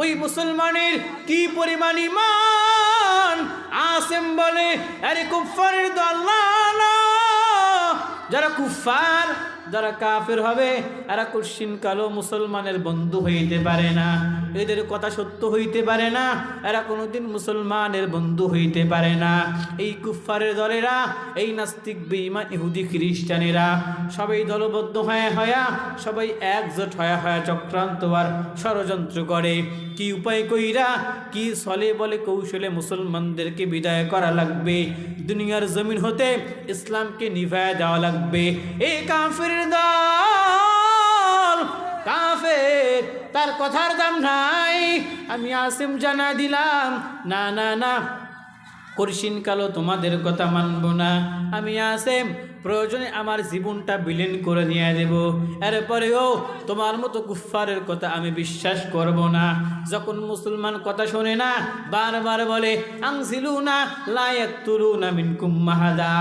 ওই মুসলমানের কি পরিমাণ ঈমান। আসেম বলে আরে কুফারের দল না, যারা কুফার যারা কাফের হবে এরা কুরসিন কালো মুসলমানের বন্ধু হইতে পারে না, এদের কথা সত্য হইতে পারে না, এরা কোনোদিন মুসলমানের বন্ধু হইতে পারে না। এই কুফারের দলেরা, এই নাস্তিক বেঈমান ইহুদি খ্রিস্টানেরা সবাই দলবদ্ধ হয়ে সবাই একজোট হয়ে চক্রান্ত আর ষড়যন্ত্র করে। কি উপায় কইরা কি ছলে বলে কৌশলে মুসলমানদেরকে বিদায় করা লাগবে, দুনিয়ার জমিন হতে ইসলামকে নিভায় দেওয়া লাগবে। এই কাফের দল কাফের, তার কথার দাম নাই। আমি আসিম জানা দিলাম না না না, কুরসিন কালো তোমাদের কথা মানব না। আমি আসিম প্রয়োজনে আমার জীবনটা বিলীন করে দিয়ে দেব, এরপরেও তোমার মতো কুফফারের কথা আমি বিশ্বাস করব না। যখন মুসলমান কথা শোনে না বারবার বলে আনজিলুনা লা ইয়াকতুলুনা মিনকুম মাহাদা।